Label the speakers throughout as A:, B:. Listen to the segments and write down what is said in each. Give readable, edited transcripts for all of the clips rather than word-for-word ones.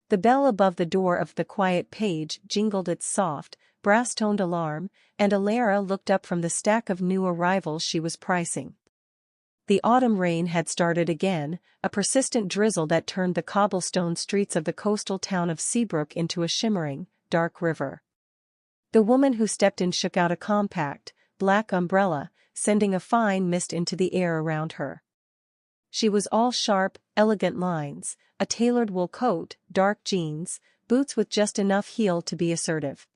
A: The bell above the door of the quiet page jingled its soft, brass-toned alarm, and Alara looked up from the stack of new arrivals she was pricing. The autumn rain had started again, a persistent drizzle that turned the cobblestone streets of the coastal town of Seabrook into a shimmering, dark river. The woman who stepped in shook out a compact, black umbrella, sending a fine mist into the air around her. She was all sharp, elegant lines, a tailored wool coat, dark jeans, boots with just enough heel to be assertive.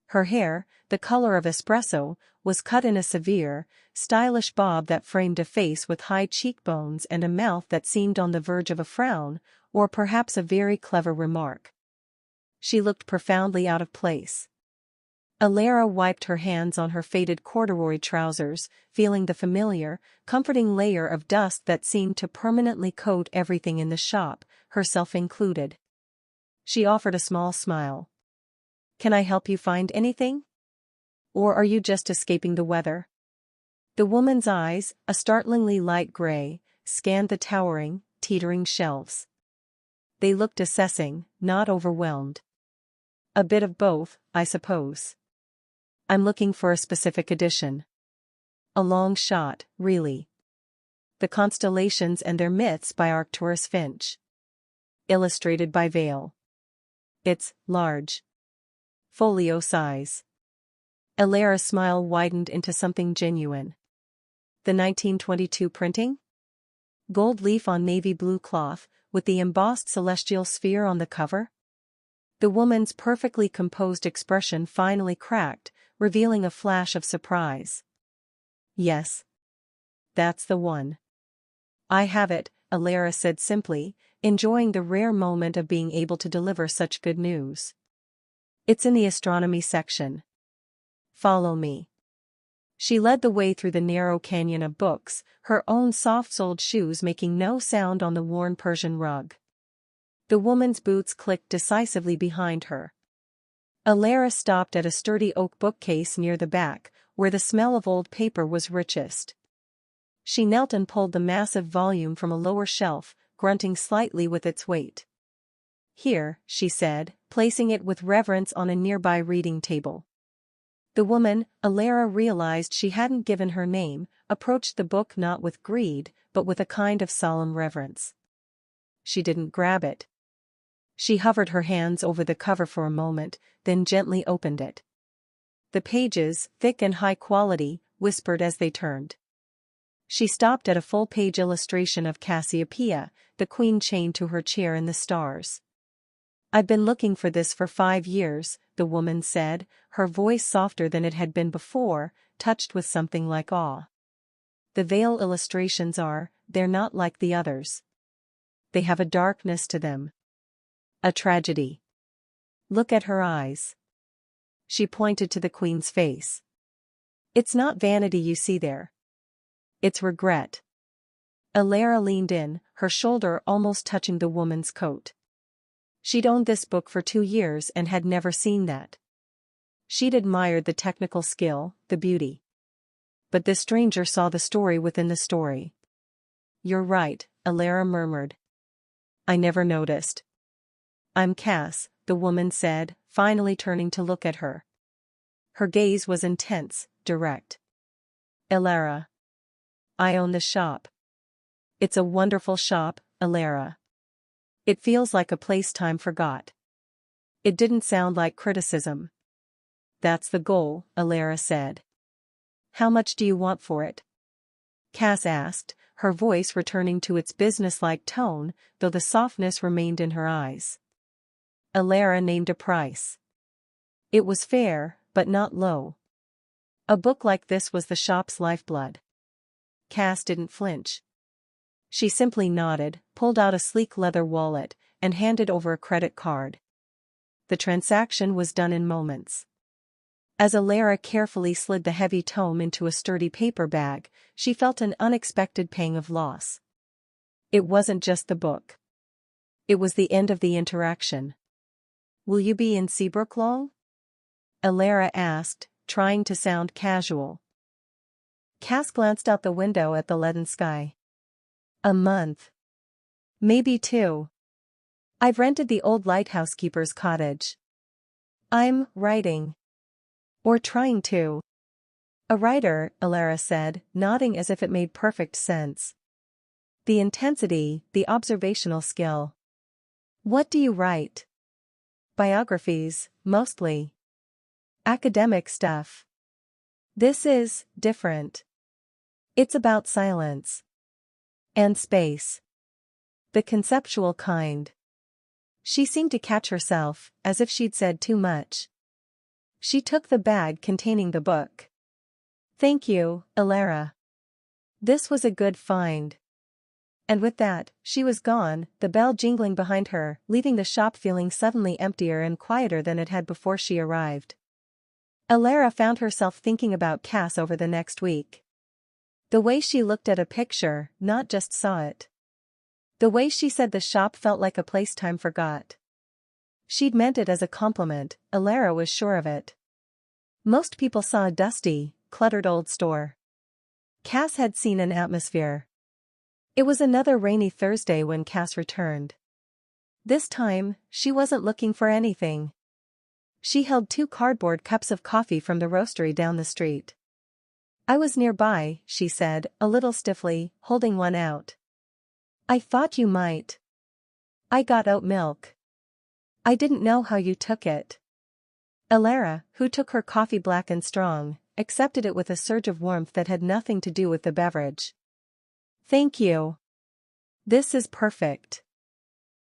A: Her hair, the color of espresso, was cut in a severe, stylish bob that framed a face with high cheekbones and a mouth that seemed on the verge of a frown, or perhaps a very clever remark. She looked profoundly out of place. Alara wiped her hands on her faded corduroy trousers, feeling the familiar, comforting layer of dust that seemed to permanently coat everything in the shop, herself included. She offered a small smile. "Can I help you find anything? Or are you just escaping the weather?" The woman's eyes, a startlingly light gray, scanned the towering, teetering shelves. They looked assessing, not overwhelmed. "A bit of both, I suppose. I'm looking for a specific edition. A long shot, really. The Constellations and Their Myths by Arcturus Finch. Illustrated by Vale. It's large. Folio size." Alara's smile widened into something genuine. "The 1922 printing? Gold leaf on navy blue cloth, with the embossed celestial sphere on the cover?" The woman's perfectly composed expression finally cracked, revealing a flash of surprise. "Yes. That's the one. I have it," Alara said simply, enjoying the rare moment of being able to deliver such good news. "It's in the astronomy section. Follow me." She led the way through the narrow canyon of books, her own soft-soled shoes making no sound on the worn Persian rug. The woman's boots clicked decisively behind her. Alara stopped at a sturdy oak bookcase near the back, where the smell of old paper was richest. She knelt and pulled the massive volume from a lower shelf, grunting slightly with its weight. "Here," she said, placing it with reverence on a nearby reading table. The woman, Alara realized she hadn't given her name, approached the book not with greed, but with a kind of solemn reverence. She didn't grab it. She hovered her hands over the cover for a moment, then gently opened it. The pages, thick and high quality, whispered as they turned. She stopped at a full-page illustration of Cassiopeia, the queen chained to her chair in the stars. "I've been looking for this for 5 years, the woman said, her voice softer than it had been before, touched with something like awe. "The Vale illustrations they're not like the others. They have a darkness to them. A tragedy. Look at her eyes." She pointed to the queen's face. "It's not vanity you see there. It's regret." Alara leaned in, her shoulder almost touching the woman's coat. She'd owned this book for 2 years and had never seen that. She'd admired the technical skill, the beauty. But this stranger saw the story within the story. "You're right," Alara murmured. "I never noticed." "I'm Cass," the woman said, finally turning to look at her. Her gaze was intense, direct. "Alara. I own the shop." "It's a wonderful shop, Alara. It feels like a place time forgot." It didn't sound like criticism. "That's the goal," Alara said. "How much do you want for it?" Cass asked, her voice returning to its businesslike tone, though the softness remained in her eyes. Alara named a price. It was fair, but not low. A book like this was the shop's lifeblood. Cass didn't flinch. She simply nodded, pulled out a sleek leather wallet, and handed over a credit card. The transaction was done in moments. As Alara carefully slid the heavy tome into a sturdy paper bag, she felt an unexpected pang of loss. It wasn't just the book. It was the end of the interaction. "Will you be in Seabrook long?" Alara asked, trying to sound casual. Cass glanced out the window at the leaden sky. "A month. Maybe 2. I've rented the old lighthousekeeper's cottage. I'm writing. Or trying to. A writer, Alara said, nodding as if it made perfect sense. The intensity, the observational skill. What do you write? Biographies, mostly. Academic stuff. This is different. It's about silence. And space. The conceptual kind. She seemed to catch herself, as if she'd said too much. She took the bag containing the book. Thank you, Alara. This was a good find. And with that, she was gone, the bell jingling behind her, leaving the shop feeling suddenly emptier and quieter than it had before she arrived. Alara found herself thinking about Cass over the next week. The way she looked at a picture, not just saw it. The way she said the shop felt like a place time forgot. She'd meant it as a compliment, Alara was sure of it. Most people saw a dusty, cluttered old store. Cass had seen an atmosphere. It was another rainy Thursday when Cass returned. This time, she wasn't looking for anything. She held 2 cardboard cups of coffee from the roastery down the street. I was nearby, she said, a little stiffly, holding one out. I thought you might. I got oat milk. I didn't know how you took it. Alara, who took her coffee black and strong, accepted it with a surge of warmth that had nothing to do with the beverage. Thank you. This is perfect.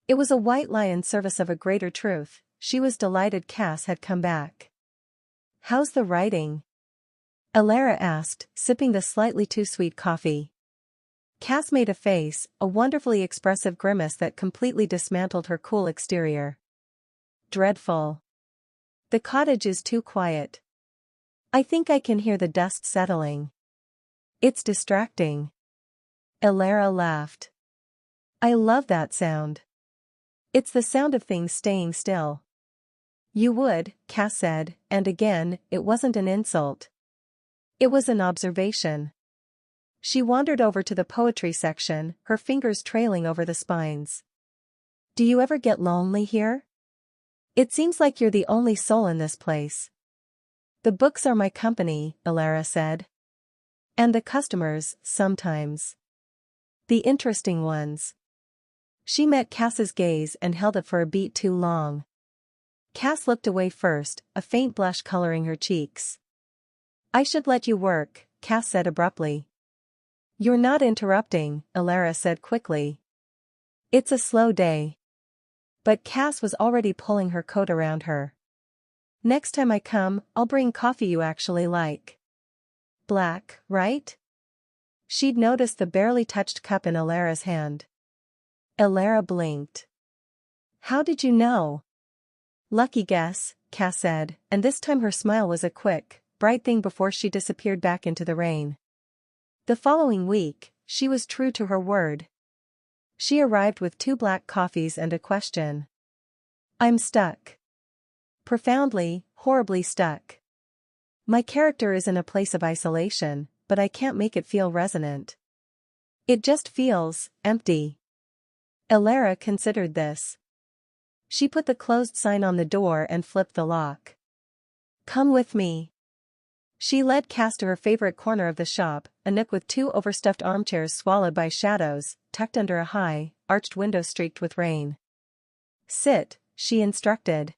A: It was a white lie in service of a greater truth. She was delighted Cass had come back. How's the writing? Alara asked, sipping the slightly too sweet coffee. Cass made a face, a wonderfully expressive grimace that completely dismantled her cool exterior. Dreadful. The cottage is too quiet. I think I can hear the dust settling. It's distracting. Alara laughed. I love that sound. It's the sound of things staying still. You would, Cass said, and again, it wasn't an insult. It was an observation. She wandered over to the poetry section, her fingers trailing over the spines. Do you ever get lonely here? It seems like you're the only soul in this place. The books are my company, Alara said. And the customers, sometimes. The interesting ones. She met Cass's gaze and held it for a beat too long. Cass looked away first, a faint blush coloring her cheeks. I should let you work, Cass said abruptly. You're not interrupting, Alara said quickly. It's a slow day. But Cass was already pulling her coat around her. Next time I come, I'll bring coffee you actually like. Black, right? She'd noticed the barely touched cup in Alara's hand. Alara blinked. How did you know? Lucky guess, Cass said, and this time her smile was a quick, bright thing before she disappeared back into the rain. The following week, she was true to her word. She arrived with 2 black coffees and a question. I'm stuck. Profoundly, horribly stuck. My character is in a place of isolation, but I can't make it feel resonant. It just feels empty. Alara considered this. She put the closed sign on the door and flipped the lock. Come with me. She led Cass to her favorite corner of the shop, a nook with 2 overstuffed armchairs swallowed by shadows, tucked under a high, arched window streaked with rain. Sit, she instructed.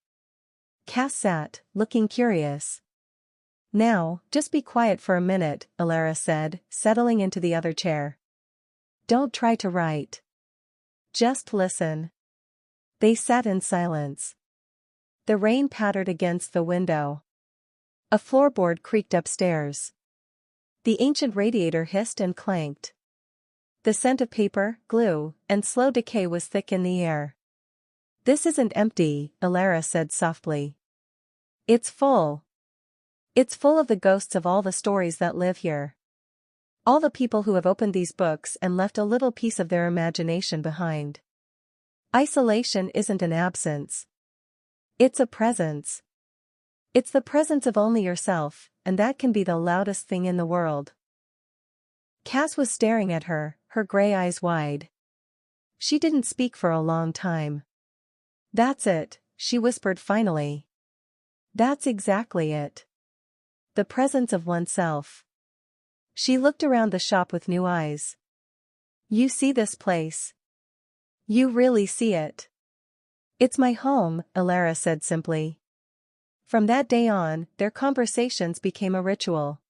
A: Cass sat, looking curious. Now, just be quiet for a minute, Alara said, settling into the other chair. Don't try to write. Just listen. They sat in silence. The rain pattered against the window. A floorboard creaked upstairs. The ancient radiator hissed and clanked. The scent of paper, glue, and slow decay was thick in the air. This isn't empty, Alara said softly. It's full. It's full of the ghosts of all the stories that live here. All the people who have opened these books and left a little piece of their imagination behind. Isolation isn't an absence. It's a presence. It's the presence of only yourself, and that can be the loudest thing in the world. Cass was staring at her, her gray eyes wide. She didn't speak for a long time. That's it, she whispered finally. That's exactly it. The presence of oneself. She looked around the shop with new eyes. You see this place? You really see it. It's my home, Alara said simply. From that day on, their conversations became a ritual.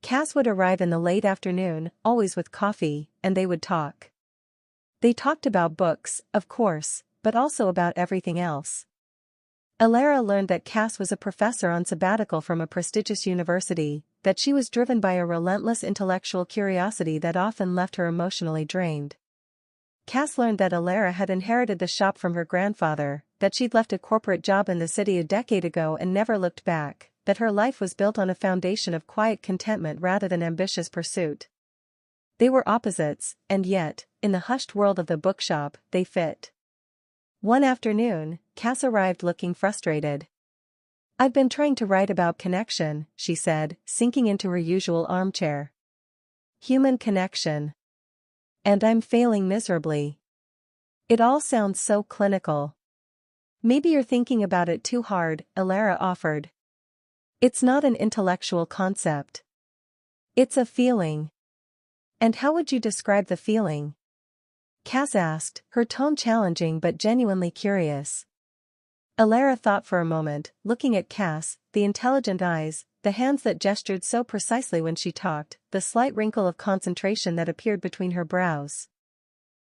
A: Cass would arrive in the late afternoon, always with coffee, and they would talk. They talked about books, of course, but also about everything else. Alara learned that Cass was a professor on sabbatical from a prestigious university, that she was driven by a relentless intellectual curiosity that often left her emotionally drained. Cass learned that Alara had inherited the shop from her grandfather, that she'd left a corporate job in the city a decade ago and never looked back, that her life was built on a foundation of quiet contentment rather than ambitious pursuit. They were opposites, and yet, in the hushed world of the bookshop, they fit. One afternoon, Cass arrived looking frustrated. I've been trying to write about connection, she said, sinking into her usual armchair. Human connection. And I'm failing miserably. It all sounds so clinical. Maybe you're thinking about it too hard, Alara offered. It's not an intellectual concept. It's a feeling. And how would you describe the feeling? Cass asked, her tone challenging but genuinely curious. Alara thought for a moment, looking at Cass, the intelligent eyes, the hands that gestured so precisely when she talked, the slight wrinkle of concentration that appeared between her brows.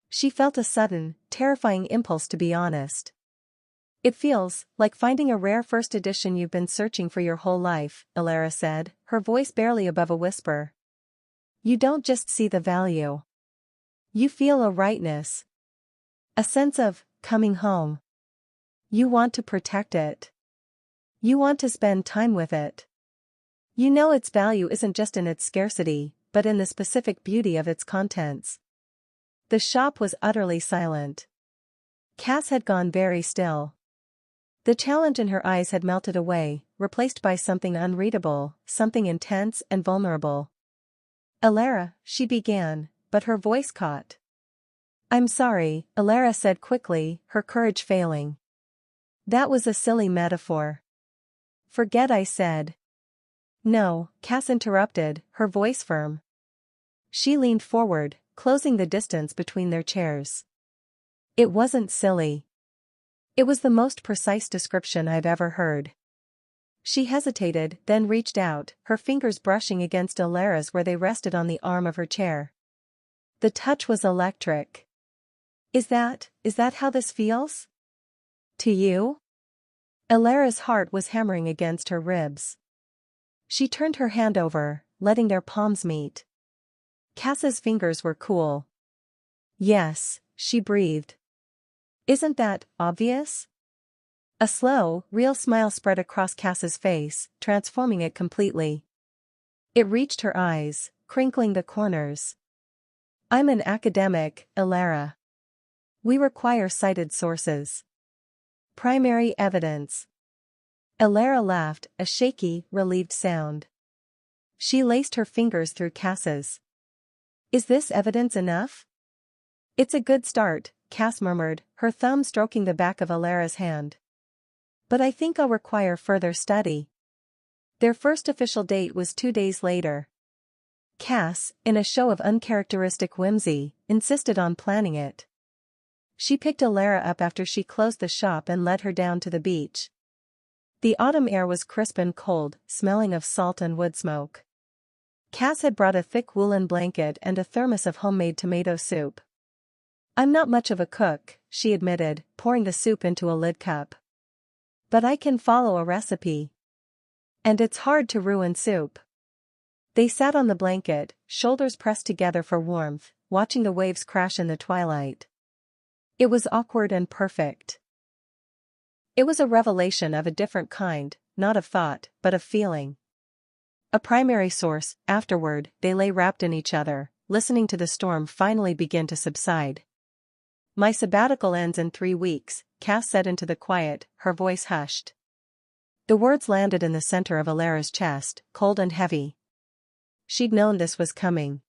A: She felt a sudden, terrifying impulse to be honest. It feels like finding a rare first edition you've been searching for your whole life, Alara said, her voice barely above a whisper. You don't just see the value. You feel a rightness. A sense of coming home. You want to protect it. You want to spend time with it. You know its value isn't just in its scarcity, but in the specific beauty of its contents. The shop was utterly silent. Cass had gone very still. The challenge in her eyes had melted away, replaced by something unreadable, something intense and vulnerable. Alara, she began, but her voice caught. I'm sorry, Alara said quickly, her courage failing. That was a silly metaphor. Forget I said. No, Cass interrupted, her voice firm. She leaned forward, closing the distance between their chairs. It wasn't silly. It was the most precise description I've ever heard. She hesitated, then reached out, her fingers brushing against Alara's where they rested on the arm of her chair. The touch was electric. Is that how this feels? To you? Alara's heart was hammering against her ribs. She turned her hand over, letting their palms meet. Cass's fingers were cool. Yes, she breathed. Isn't that obvious? A slow, real smile spread across Cass's face, transforming it completely. It reached her eyes, crinkling the corners. I'm an academic, Alara. We require cited sources. Primary evidence. Alara laughed, a shaky, relieved sound. She laced her fingers through Cass's. Is this evidence enough? It's a good start, Cass murmured, her thumb stroking the back of Alara's hand. But I think I'll require further study. Their first official date was 2 days later. Cass, in a show of uncharacteristic whimsy, insisted on planning it. She picked Alara up after she closed the shop and led her down to the beach. The autumn air was crisp and cold, smelling of salt and wood smoke. Cass had brought a thick woolen blanket and a thermos of homemade tomato soup. I'm not much of a cook, she admitted, pouring the soup into a lid cup. But I can follow a recipe. And it's hard to ruin soup. They sat on the blanket, shoulders pressed together for warmth, watching the waves crash in the twilight. It was awkward and perfect. It was a revelation of a different kind, not of thought, but of feeling. A primary source. Afterward, they lay wrapped in each other, listening to the storm finally begin to subside. My sabbatical ends in 3 weeks, Cass said into the quiet, her voice hushed. The words landed in the center of Alara's chest, cold and heavy. She'd known this was coming.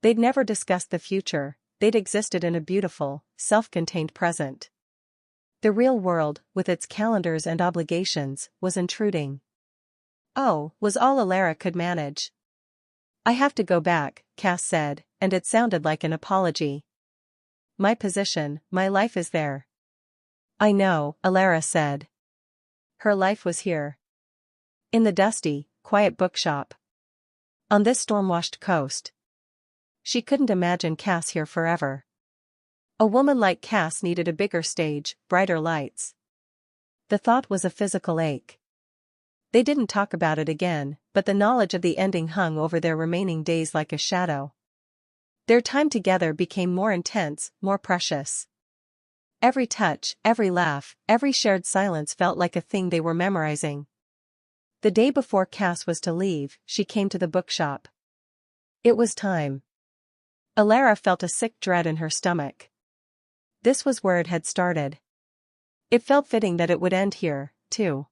A: They'd never discussed the future, they'd existed in a beautiful, self-contained present. The real world, with its calendars and obligations, was intruding. Oh, was all Alara could manage. I have to go back, Cass said, and it sounded like an apology. My position, my life is there. I know, Alara said. Her life was here. In the dusty, quiet bookshop. On this storm-washed coast. She couldn't imagine Cass here forever. A woman like Cass needed a bigger stage, brighter lights. The thought was a physical ache. They didn't talk about it again, but the knowledge of the ending hung over their remaining days like a shadow. Their time together became more intense, more precious. Every touch, every laugh, every shared silence felt like a thing they were memorizing. The day before Cass was to leave, she came to the bookshop. It was time. Alara felt a sick dread in her stomach. This was where it had started. It felt fitting that it would end here, too.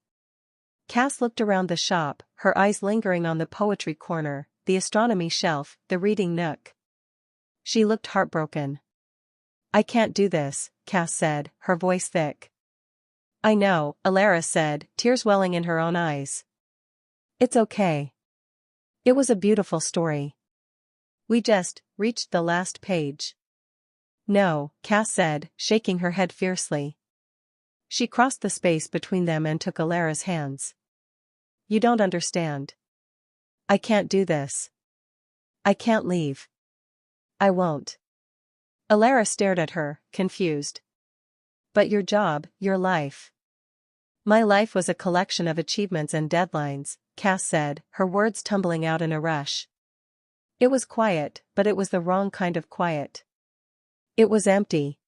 A: Cass looked around the shop, her eyes lingering on the poetry corner, the astronomy shelf, the reading nook. She looked heartbroken. I can't do this, Cass said, her voice thick. I know, Alara said, tears welling in her own eyes. It's okay. It was a beautiful story. We just reached the last page. No, Cass said, shaking her head fiercely. She crossed the space between them and took Alara's hands. You don't understand. I can't do this. I can't leave. I won't. Alara stared at her, confused. But your job, your life. My life was a collection of achievements and deadlines, Cass said, her words tumbling out in a rush. It was quiet, but it was the wrong kind of quiet. It was empty.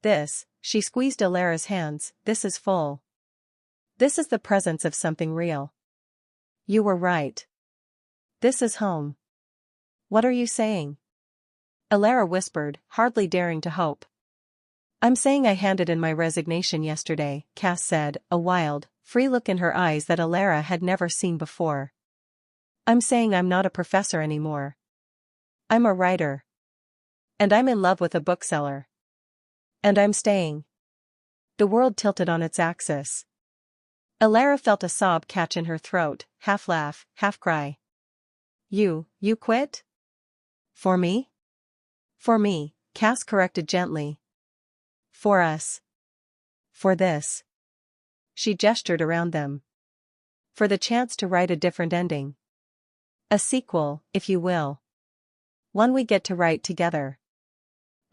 A: This, she squeezed Alara's hands, this is full. This is the presence of something real. You were right. This is home. What are you saying? Alara whispered, hardly daring to hope. I'm saying I handed in my resignation yesterday, Cass said, a wild, free look in her eyes that Alara had never seen before. I'm saying I'm not a professor anymore. I'm a writer. And I'm in love with a bookseller. And I'm staying. The world tilted on its axis. Alara felt a sob catch in her throat, half laugh, half cry. You quit? For me? For me, Cass corrected gently. For us. For this. She gestured around them. For the chance to write a different ending. A sequel, if you will. One we get to write together.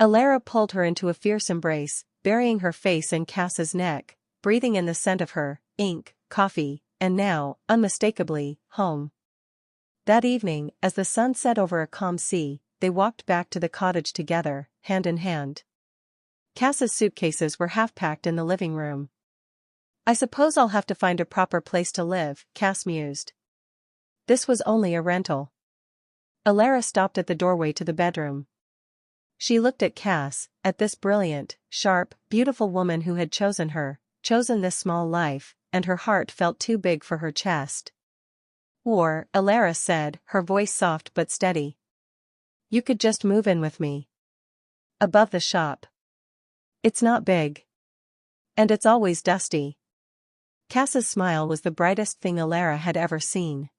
A: Alara pulled her into a fierce embrace, burying her face in Cass's neck, breathing in the scent of her, ink, coffee, and now, unmistakably, home. That evening, as the sun set over a calm sea, they walked back to the cottage together, hand in hand. Cass's suitcases were half-packed in the living room. I suppose I'll have to find a proper place to live, Cass mused. This was only a rental. Alara stopped at the doorway to the bedroom. She looked at Cass, at this brilliant, sharp, beautiful woman who had chosen her, chosen this small life, and her heart felt too big for her chest. Or, Alara said, her voice soft but steady. You could just move in with me. Above the shop. It's not big. And it's always dusty. Cass's smile was the brightest thing Alara had ever seen.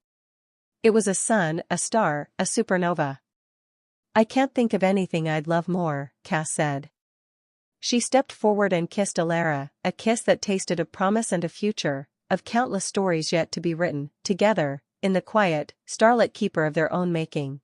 A: It was a sun, a star, a supernova. I can't think of anything I'd love more, Cass said. She stepped forward and kissed Alara, a kiss that tasted of promise and a future, of countless stories yet to be written, together, in the quiet, starlit keeper of their own making.